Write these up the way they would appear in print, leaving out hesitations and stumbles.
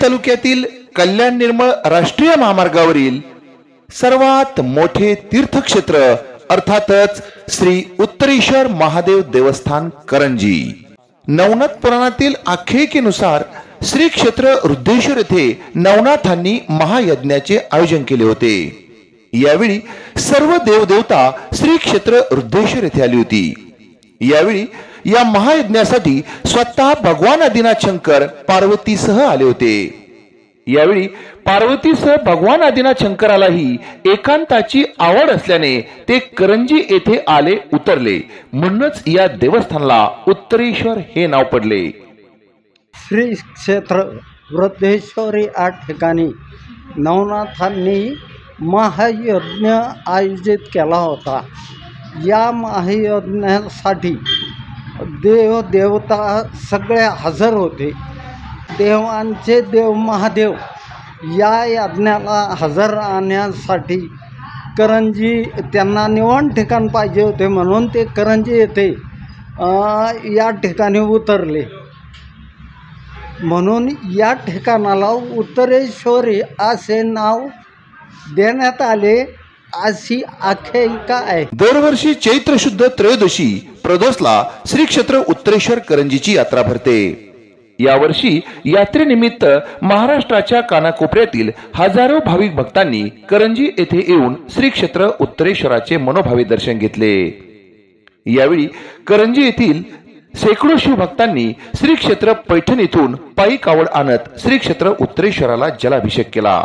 तालुक्यातील कल्याण निर्मळ राष्ट्रीय महामार्गावरील सर्वात मोठे तीर्थक्षेत्र अर्थातच श्री उत्तरेश्वर महादेव देवस्थान करंजी। नवनाथ पुराणातील आख्यायिकेनुसार श्री क्षेत्र रुद्रेश्वर येथे नवनाथांनी महायज्ञाचे आयोजन केले होते। यावेळी सर्व देवदेवता श्री क्षेत्र रुद्रेश्वर येथे आली होती। यावेळी या महायज्ञासाठी स्वतः भगवान आदिनाथ शंकर पार्वतीसह आले होते। यावेळी पार्वतीसह भगवान आदिनाथ शंकरालाही एकांताची आवड असल्याने ते करंजी येथे आले उतरले, म्हणूनच या देवस्थानाला उत्तरेश्वर हे नाव पडले। श्री क्षेत्र वृद्धेश्वरी या ठिकाणी नवनाथांनी महायज्ञ आयोजित केला होता। या महायज्ञासाठी देव देवता सगळे हजर होते। देवांचे देव महादेव या यज्ञाला हजर राहण्यासाठी करंजी त्यांना निवांत ठिकाण पाहिजे होते, म्हणून ते करंजी येथे या ठिकाणी उतरले। म्हणून या ठिकाणाला उत्तरेश्वरी असे नाव देण्यात आले अशी आख्यायिका आहे। दरवर्षी चैत्र शुद्ध त्रयोदशी प्रदोषला श्री क्षेत्र उत्तरेश्वर करंजीची यात्रा भरते। यावर्षी यात्रेनिमित्त महाराष्ट्राच्या कानाकोपऱ्यातील हजारो भाविक भक्तांनी करंजी येथे येऊन श्री क्षेत्र उत्तरेश्वराचे मनोभावे दर्शन घेतले। यावेळी करंजी येथील शेकडो शिवभक्तांनी श्री क्षेत्र पैठण येथून पायी कावड आणत श्री क्षेत्र उत्तरेश्वराला जलाभिषेक केला।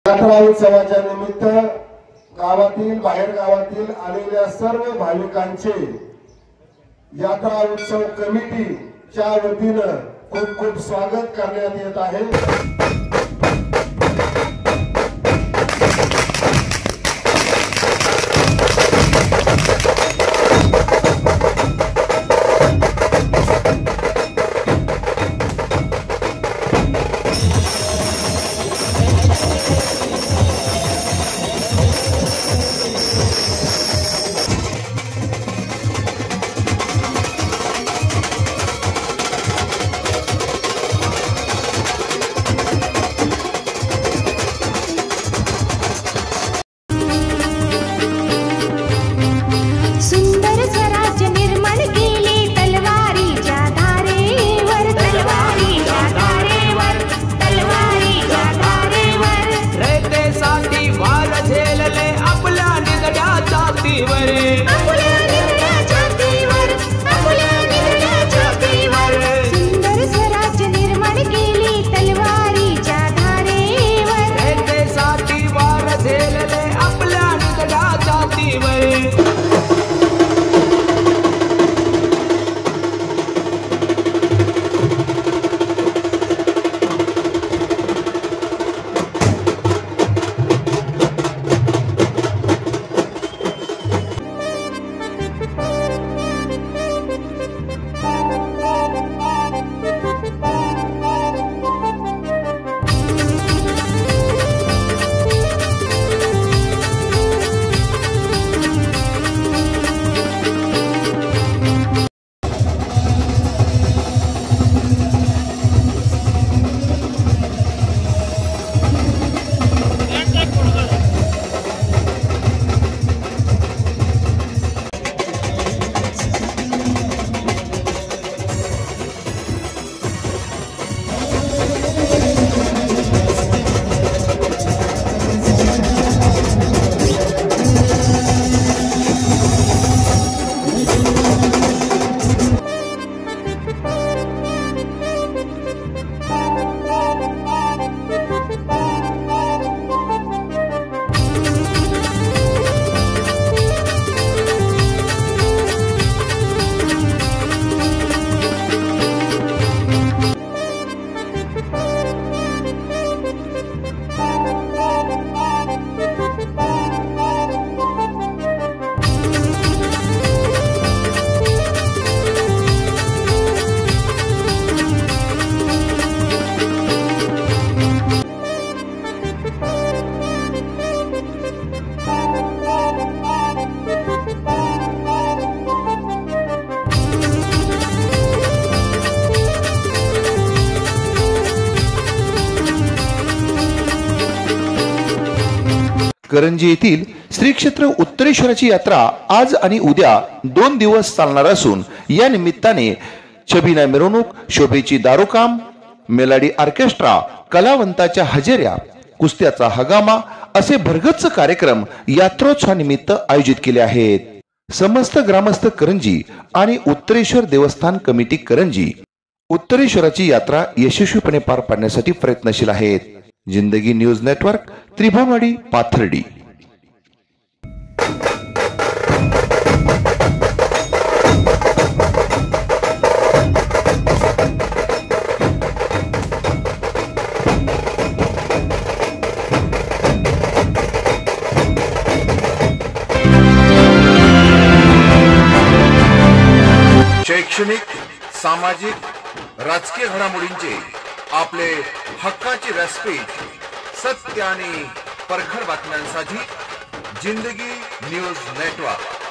यात्रा उत्सवाच्या निमित्त गावातील बाहेर गावातील आलेल्या सर्व भाविकांचे यात्रा उत्सव कमिटीच्या वतीनं खूप खूप स्वागत करण्यात येत आहे। करंजी येथील श्री क्षेत्र उत्तरेश्वराची यात्रा आज आणि उद्या 2 दिवस चालणार असून या निमित्ताने छबिना मिरवणूक, शोभेची दारूकाम, मेलाडी ऑर्केस्ट्रा, कलावंताच्या हजेऱ्या, कुस्त्याचा हगामा असे भरगच्च कार्यक्रम यात्रोत्सवानिमित्त आयोजित केले आहेत. समस्त ग्रामस्थ करंजी आणि उत्तरेश्वर देवस्थान कमिटी करंजी उत्तरेश्वराची यात्रा यशस्वीपणे पार पाडण्यासाठी प्रयत्नशील आहेत. जिंदगी न्यूज नेटवर्क, त्रिभुवनवाडी, पाथर्डी. शैक्षणिक, सामाजिक, राजकीय घडामोडींचे आपले हक्काचे व्यासपीठ, सत्य आणि परखड बातम्यांसाठी जिंदगी न्यूज नेटवर्क.